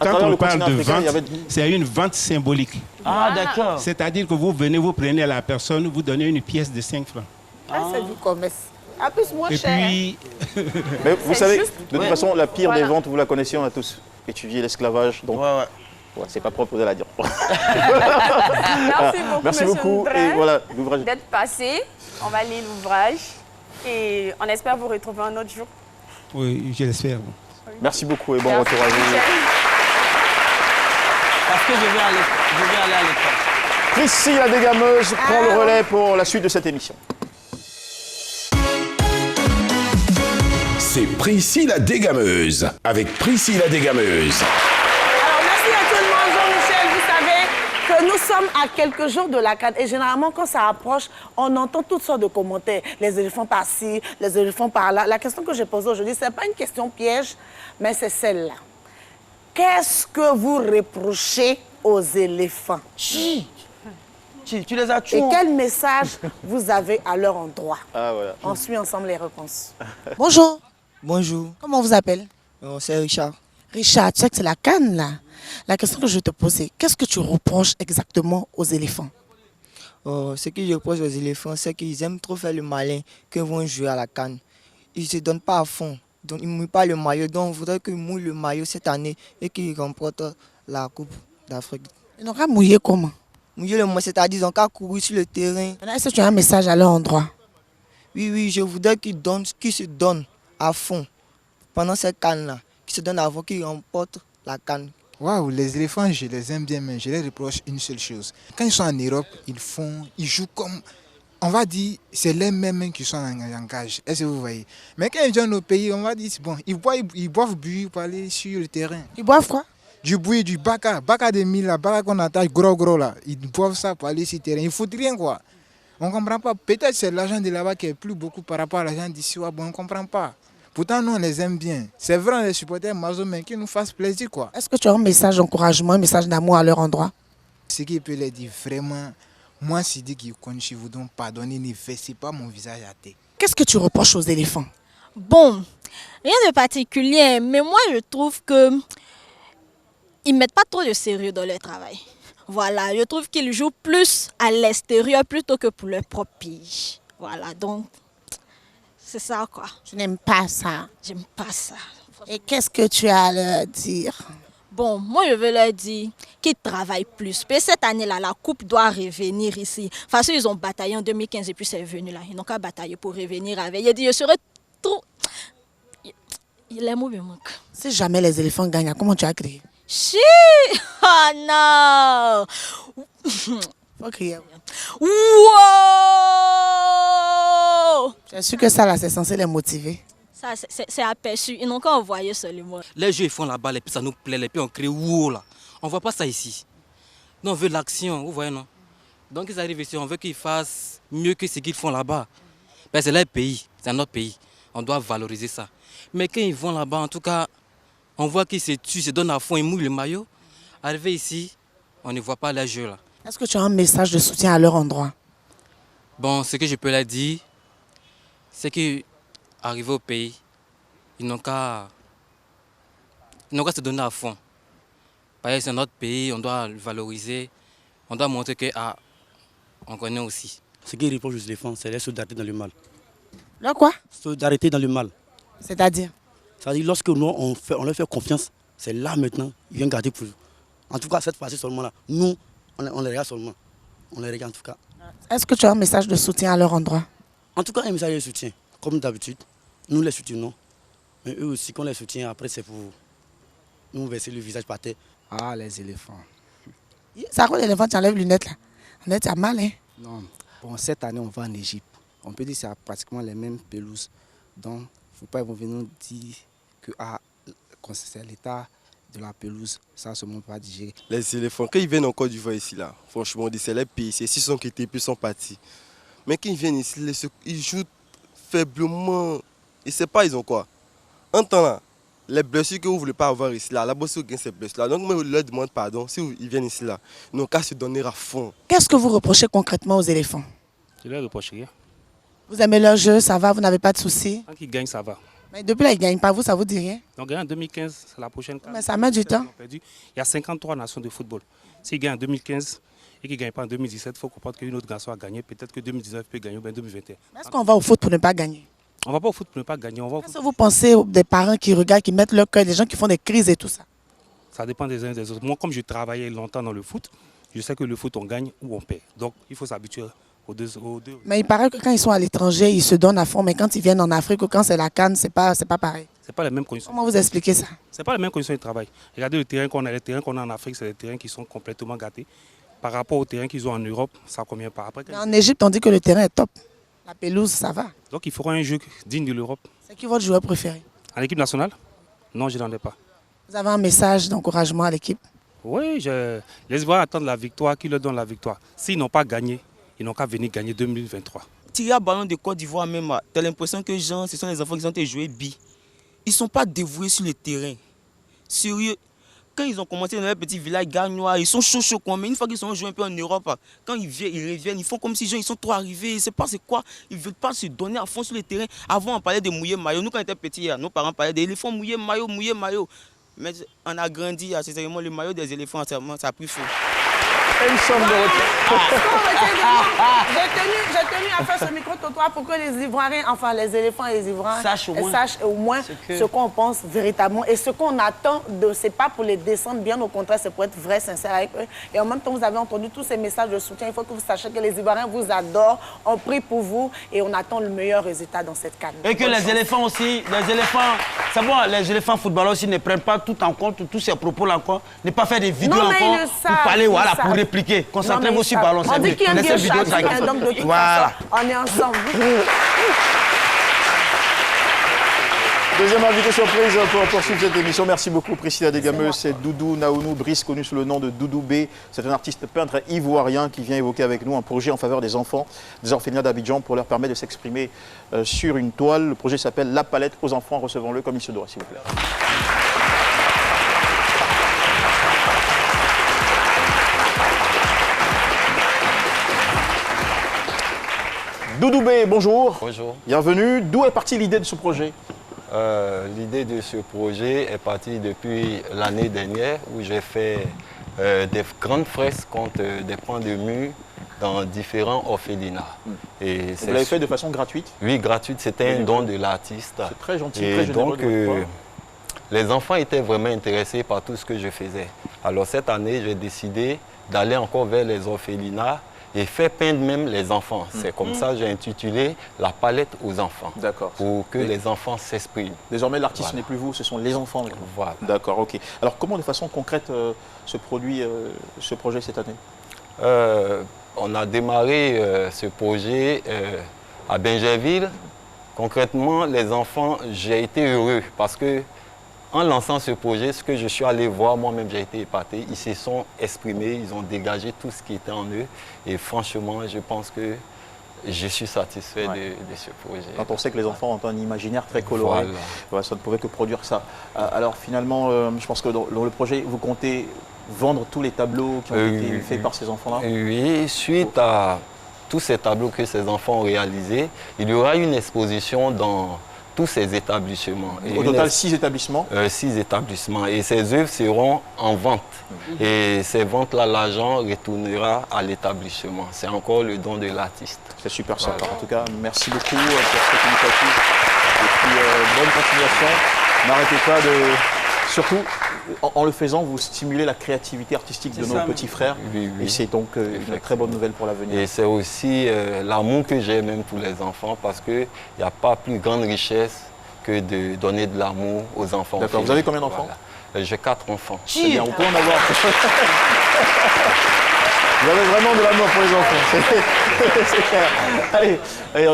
Quand on parle de vente, c'est une vente symbolique. Ah, d'accord. C'est-à-dire que vous venez, vous prenez la personne, vous donnez une pièce de 5 francs. Ah, c'est du commerce. En plus, moins Et cher. puis, Mais vous savez, de toute façon, la pire des ventes, vous la connaissez, on a tous étudié l'esclavage. Donc, c'est pas propre aux Aladiens. Merci beaucoup, Et voilà, l'ouvrage. d'être passé. On va lire l'ouvrage et on espère vous retrouver un autre jour. oui, je l'espère. Merci beaucoup et bon retour à vous. Parce que je vais aller à l'école. Priscille la dégameuse prend le relais pour la suite de cette émission. C'est Priscille la dégameuse avec Priscille la dégameuse. Alors, merci à tout le monde. Jean-Michel, vous savez que nous sommes à quelques jours de la Cannes. Et généralement, quand ça approche, on entend toutes sortes de commentaires. Les éléphants par-ci, les éléphants par-là. La question que j'ai posée aujourd'hui, ce n'est pas une question piège, mais c'est celle-là. Qu'est-ce que vous reprochez aux éléphants? Tu les as tués. Et quel message vous avez à leur endroit? Ah, voilà. On suit ensemble les réponses. Bonjour. Bonjour. Comment on vous appelle? C'est Richard. Richard, tu sais que c'est la Cannes, là. La question que je te pose, c'est qu'est-ce que tu reproches exactement aux éléphants? Ce que je reproche aux éléphants, c'est qu'ils aiment trop faire le malin qu'ils vont jouer à la Cannes. Ils ne se donnent pas à fond. Donc, ils ne mouillent pas le maillot. Donc, on voudrait qu'ils mouillent le maillot cette année et qu'ils remportent la Coupe d'Afrique. Ils n'ont qu'à mouiller comment? Mouiller le maillot, c'est-à-dire qu'ils n'ont qu'à courir sur le terrain. Est-ce que tu as un message à leur endroit? Oui, je voudrais qu'ils se donnent à fond pendant cette Cannes-là. Qu'ils se donnent à fond, qu'ils remportent la Cannes. Waouh, les éléphants, je les aime bien, mais je les reproche une seule chose. Quand ils sont en Europe, ils jouent comme, on va dire, c'est les mêmes qui sont en cage. Est-ce que vous voyez? Mais quand ils viennent au pays, on va dire, bon, ils boivent bu pour aller sur le terrain. Ils boivent quoi? Du bouilli, du baka de mille, la baka qu'on attache gros là. Ils boivent ça pour aller sur le terrain. Il ne faut rien quoi. On ne comprend pas. Peut-être c'est l'argent de là-bas qui est plus beaucoup par rapport à l'argent d'ici. Bon, on ne comprend pas. Pourtant, nous, on les aime bien. C'est vrai, les supporters Mazo, mais qui nous fassent plaisir, quoi. Est-ce que tu as un message d'encouragement, un message d'amour à leur endroit? Ce qui peut les dire vraiment, moi, si dit qu'ils connaissent, vous donc pardonner, ne fais pas mon visage à terre. Qu'est-ce que tu reproches aux éléphants? Bon, rien de particulier, mais moi, je trouve que ils mettent pas trop de sérieux dans leur travail. Voilà, je trouve qu'ils jouent plus à l'extérieur plutôt que pour leur propre pays. Voilà, donc... c'est ça quoi. Tu n'aimes pas ça? J'aime pas ça. Et qu'est-ce que tu as à leur dire? Bon, moi je veux leur dire qu'ils travaillent plus. Mais cette année-là, la coupe doit revenir ici. Parce qu'ils ont bataillé en 2015 et puis c'est venu là. Ils n'ont qu'à batailler pour revenir avec. Il a dit, je serais trop... Les mots me manquent. Si jamais les éléphants gagnent, comment tu as crié? Si! Oh non! Faut crier. Wow! Je suis sûr que ça là, c'est censé les motiver. Ça, c'est aperçu. Ils n'ont qu'à envoyer seulement. Les jeux, ils font la balle et puis ça nous plaît. Et puis on crie wow là. On voit pas ça ici. Nous, on veut l'action, vous voyez, non? Donc ils arrivent ici, on veut qu'ils fassent mieux que ce qu'ils font là-bas. Ben, c'est leur pays, c'est notre pays. On doit valoriser ça. Mais quand ils vont là-bas, en tout cas, on voit qu'ils se tuent, se donnent à fond, ils mouillent le maillot. Arrivé ici, on ne voit pas les jeux là. Est-ce que tu as un message de soutien à leur endroit? Bon, ce que je peux leur dire, c'est qu'arriver au pays, ils n'ont qu'à se donner à fond. Parce que c'est notre pays, on doit le valoriser, on doit montrer qu'on connaît aussi. Ce qui reproche aux éléphants, c'est la solidarité dans le mal. Le quoi? Solidarité dans le mal. C'est-à-dire? C'est-à-dire lorsque nous, on leur fait confiance, c'est là maintenant, ils viennent garder pour nous. En tout cas, cette fois-ci seulement là, nous, on les regarde seulement. On les regarde en tout cas. Est-ce que tu as un message de soutien à leur endroit? En tout cas, un message de soutien. Comme d'habitude, nous les soutenons. Mais eux aussi, quand on les soutient, après c'est pour nous verser le visage par terre. Ah, les éléphants. C'est à quoi l'éléphant, tu enlèves les lunettes là? On tu as mal, hein? Non. Bon, cette année, on va en Égypte. On peut dire que c'est pratiquement les mêmes pelouses. Donc, il ne faut pas venir nous dire que c'est l'état de la pelouse. Ça, ce monde pas digérer. Les éléphants, quand ils viennent en Côte d'Ivoire ici, là, franchement, on dit c'est les pays. C'est 600 qui étaient plus sont partis. Mais quand ils viennent ici, ils jouent faiblement. Ils ne savent pas, ils ont quoi. En temps là, les blessures que vous ne voulez pas avoir ici, là, là-bas, si vous gagnez ces blessures-là. Donc, moi, je leur demande pardon. Si ils viennent ici, là, ils n'ont qu'à se donner à fond. Qu'est-ce que vous reprochez concrètement aux éléphants? Je leur reproche rien. Vous aimez leur jeu, ça va, vous n'avez pas de soucis? Tant qu'ils gagnent, ça va. Mais depuis là, ils ne gagnent pas, ça vous dit rien? Donc, en 2015, c'est la prochaine. Mais ça met du temps. Il y a 53 nations de football. S'ils gagnent en 2015 et qu'ils ne gagnent pas en 2017, il faut comprendre qu'une autre nation a gagné. Peut-être que 2019 peut gagner ou bien 2021. Est-ce qu'on va au foot pour ne pas gagner? On ne va pas au foot pour ne pas gagner. Qu'est-ce que vous pensez des parents qui regardent, qui mettent leur cœur, des gens qui font des crises et tout ça? Ça dépend des uns et des autres. Moi, comme je travaillais longtemps dans le foot, je sais que le foot, on gagne ou on perd. Donc, il faut s'habituer aux deux. Mais il paraît que quand ils sont à l'étranger, ils se donnent à fond. Mais quand ils viennent en Afrique ou quand c'est la CAN, c'est pas pareil. C'est pas les mêmes conditions. Comment vous expliquez ça? C'est pas les mêmes conditions de travail. Regardez le terrain qu'on a. Les terrains qu'on a en Afrique, c'est des terrains qui sont complètement gâtés. Par rapport aux terrains qu'ils ont en Europe, ça ne convient pas. Après, mais en Égypte, on dit que le terrain est top. La pelouse, ça va. Donc il faudra un jeu digne de l'Europe. C'est qui votre joueur préféré? En équipe nationale? Non, je n'en ai pas. Vous avez un message d'encouragement à l'équipe? Oui, je les vois attendre la victoire, qui leur donne la victoire. S'ils n'ont pas gagné, ils n'ont qu'à venir gagner 2023. Tirer à ballon de Côte d'Ivoire même, tu as l'impression que ce sont les enfants qui ont été joués bi. Ils ne sont pas dévoués sur le terrain. Sérieux. Quand ils ont commencé dans leur petit village gagnois, ils sont chauds quoi. Mais une fois qu'ils sont joués un peu en Europe, quand ils reviennent, ils font comme si ils sont trop arrivés. Ils ne savent pas c'est quoi. Ils ne veulent pas se donner à fond sur le terrain. Avant, on parlait de mouiller maillot. Nous, quand on était petits, nos parents parlaient des éléphants mouiller maillot. Mais on a grandi, c'est vraiment le maillot des éléphants, ça a pris feu. Et nous sommes de retour. J'ai tenu à faire ce micro-trottoir pour que les Ivoiriens, enfin les éléphants et les Ivoiriens, sachent au moins ce qu'on pense véritablement et ce qu'on attend de. C'est pas pour les descendre, bien au contraire, c'est pour être vrai, sincère avec eux. Et en même temps, vous avez entendu tous ces messages de soutien. Il faut que vous sachiez que les Ivoiriens vous adorent, on prie pour vous et on attend le meilleur résultat dans cette canne. Et que les éléphants aussi, c'est bon, les éléphants footballeurs aussi ne prennent pas tout en compte, tous ces propos-là encore, ne pas faire des vidéos encore pour parler, voilà, pour répliquer. Concentrez-vous sur Ballon. On dit qu'il y a un vieux chat, donc de toute façon, on est ensemble. Deuxième invité surprise pour poursuivre cette émission. Merci beaucoup Priscilla Desgameux. C'est Doudou Naounou Brice, connu sous le nom de Doudou B. C'est un artiste peintre ivoirien qui vient évoquer avec nous un projet en faveur des enfants des orphelinats d'Abidjan pour leur permettre de s'exprimer sur une toile. Le projet s'appelle La Palette aux enfants. Recevons-le comme il se doit, s'il vous plaît. Doudou B, bonjour. Bonjour. Bienvenue. D'où est partie l'idée de ce projet? L'idée de ce projet est partie depuis l'année dernière où j'ai fait des grandes fresques contre des pans de mur dans différents orphelinats. Et vous l'avez fait de façon gratuite? Oui, gratuite. C'était un don de l'artiste. C'est très gentil, et très généreux. donc, les enfants étaient vraiment intéressés par tout ce que je faisais. Alors cette année, j'ai décidé d'aller encore vers les orphelinats et faire peindre même les enfants. C'est comme ça que j'ai intitulé La Palette aux enfants. D'accord. Pour que les enfants s'expriment. Désormais, l'artiste n'est plus vous, ce sont les enfants. Voilà. D'accord, ok. Alors, comment de façon concrète se produit ce projet cette année? On a démarré ce projet à Bingerville. Concrètement, les enfants, j'ai été heureux parce que en lançant ce projet, ce que je suis allé voir, moi-même j'ai été épaté. Ils se sont exprimés, ils ont dégagé tout ce qui était en eux. Et franchement, je pense que je suis satisfait de ce projet. Quand on sait que les enfants ont un imaginaire très coloré, voilà, ça ne pouvait que produire ça. Alors finalement, je pense que dans le projet, vous comptez vendre tous les tableaux qui ont été faits par ces enfants-là? Oui, suite à tous ces tableaux que ces enfants ont réalisés, il y aura une exposition dans tous ces établissements. Au total, 6 établissements? 6 établissements. Et ces œuvres seront en vente. Et ces ventes-là, l'argent retournera à l'établissement. C'est encore le don de l'artiste. C'est super sympa. En tout cas, merci beaucoup pour cette initiative. Et puis, bonne continuation. N'arrêtez pas de... Surtout, en le faisant, vous stimulez la créativité artistique de nos petits frères. Oui, oui. Et c'est donc une très bonne nouvelle pour l'avenir. Et c'est aussi l'amour que j'ai même pour les enfants parce qu'il n'y a pas plus grande richesse que de donner de l'amour aux enfants. D'accord. Vous avez combien d'enfants? Voilà. J'ai 4 enfants. C'est bien, on peut en avoir. Vous avez vraiment de l'amour pour les enfants. C'est clair. Allez,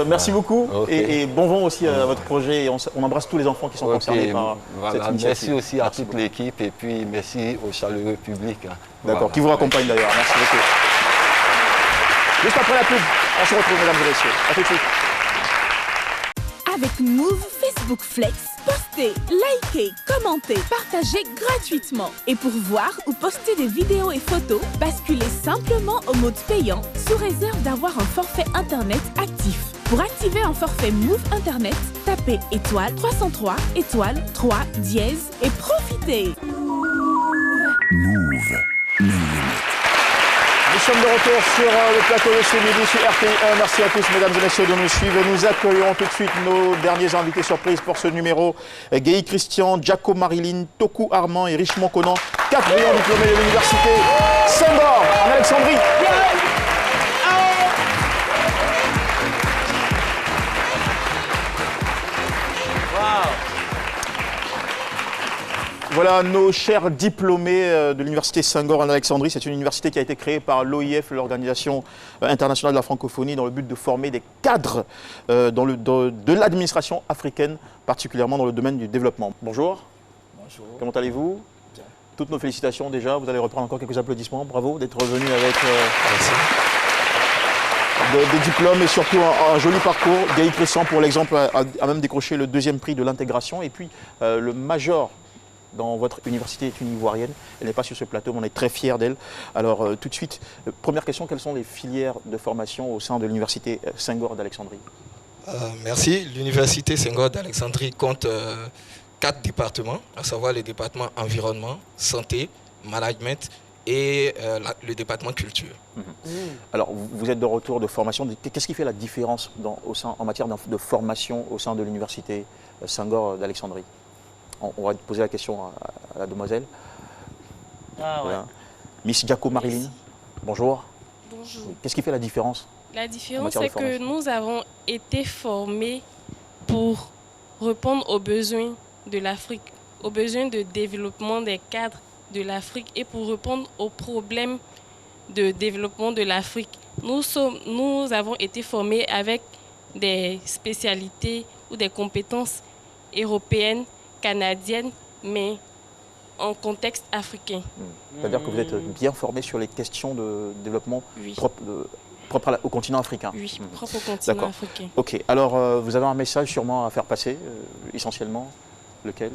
merci beaucoup. Et bon vent aussi à votre projet. Et on embrasse tous les enfants qui sont concernés par cette initiative. Merci aussi à toute l'équipe et puis merci au chaleureux public. D'accord, qui vous raccompagne d'ailleurs. Merci beaucoup. Juste après la pub, on se retrouve, mesdames et messieurs. À tout de suite. Avec Move Facebook Flex, postez, likez, commentez, partagez gratuitement. Et pour voir ou poster des vidéos et photos, basculez simplement au mode payant sous réserve d'avoir un forfait Internet actif. Pour activer un forfait Move Internet, tapez étoile 303 étoile 3 dièse et profitez. Move. Nous sommes de retour sur le plateau de ce midi sur RTI1. Merci à tous, mesdames et messieurs, de nous suivre. Nous accueillons tout de suite nos derniers invités surprises pour ce numéro. Guy Christian, Jaco Marilyn, Toku Armand et Richemont Conan, 4 brillants diplômés de l'université Senghor en Alexandrie. Voilà nos chers diplômés de l'université Senghor en Alexandrie. C'est une université qui a été créée par l'OIF, l'Organisation internationale de la francophonie, dans le but de former des cadres de l'administration africaine, particulièrement dans le domaine du développement. Bonjour. Bonjour. Comment allez-vous? Bien. Toutes nos félicitations déjà. Vous allez reprendre encore quelques applaudissements. Bravo d'être revenu avec des diplômes et surtout un joli parcours. Guy Christian, pour l'exemple, a même décroché le 2e prix de l'intégration. Et puis le major dans votre université est une Ivoirienne. Elle n'est pas sur ce plateau, mais on est très fiers d'elle. Alors tout de suite, première question, quelles sont les filières de formation au sein de l'université Senghor d'Alexandrie? Merci. L'université Senghor d'Alexandrie compte 4 départements, à savoir les départements environnement, santé, management et le département culture. Alors, vous êtes de retour de formation. Qu'est-ce qui fait la différence en matière de formation au sein de l'université Senghor d'Alexandrie? On va poser la question à la demoiselle. Voilà. Miss Diaco Marilyn, bonjour. Bonjour. Qu'est-ce qui fait la différence? La différence, c'est que nous avons été formés pour répondre aux besoins de l'Afrique, aux besoins de développement des cadres de l'Afrique et pour répondre aux problèmes de développement de l'Afrique. Nous avons été formés avec des spécialités ou des compétences européennes, canadiennes, mais en contexte africain. C'est-à-dire que vous êtes bien formé sur les questions de développement propre au continent africain. Oui, propre au continent africain. Ok, alors vous avez un message sûrement à faire passer, essentiellement, lequel?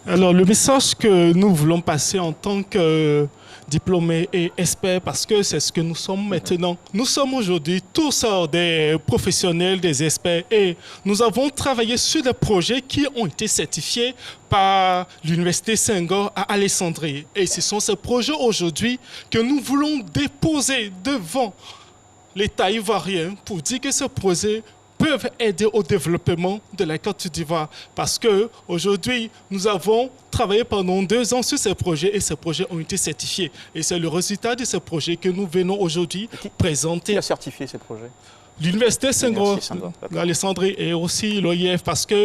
Alors le message que nous voulons passer en tant que diplômés et experts, parce que c'est ce que nous sommes maintenant. Nous sommes aujourd'hui tous des professionnels, des experts, et nous avons travaillé sur des projets qui ont été certifiés par l'Université Senghor à Alexandrie. Et ce sont ces projets aujourd'hui que nous voulons déposer devant l'État ivoirien pour dire que ces projets peuvent aider au développement de la Côte d'Ivoire. Parce qu'aujourd'hui, nous avons travaillé pendant 2 ans sur ces projets et ces projets ont été certifiés. Et c'est le résultat de ces projets que nous venons aujourd'hui présenter. Qui a certifié ces projets? L'Université Senghor d'Alexandrie et aussi l'OIF, parce qu'à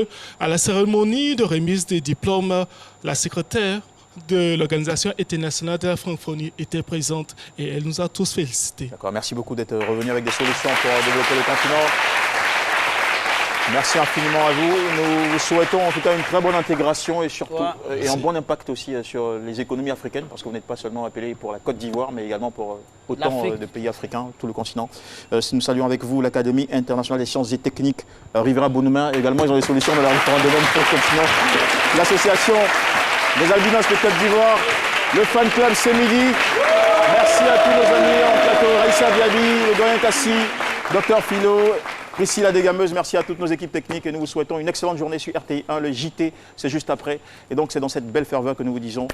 la cérémonie de remise des diplômes, la secrétaire de l'Organisation internationale de la francophonie était présente et elle nous a tous félicités. D'accord, merci beaucoup d'être revenu avec des solutions pour développer le continent. Merci infiniment à vous. Nous vous souhaitons en tout cas une très bonne intégration et surtout et un bon impact aussi sur les économies africaines, parce que vous n'êtes pas seulement appelé pour la Côte d'Ivoire, mais également pour autant de pays africains, tout le continent. Nous saluons avec vous l'Académie internationale des sciences et techniques Rivera Bonouma. Également, ils ont des solutions dans leurs différents domaines pour le continent. L'association des albinos de Côte d'Ivoire, le fan club C'est Midi. Merci à tous nos amis en plateau, Raïssa Diaby, le doyen Kassi, Dr Philo, Priscilla Desgameuses, merci à toutes nos équipes techniques et nous vous souhaitons une excellente journée sur RTI1. Le JT, c'est juste après. Et donc, c'est dans cette belle ferveur que nous vous disons,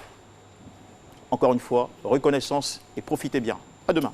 encore une fois, reconnaissance et profitez bien. À demain.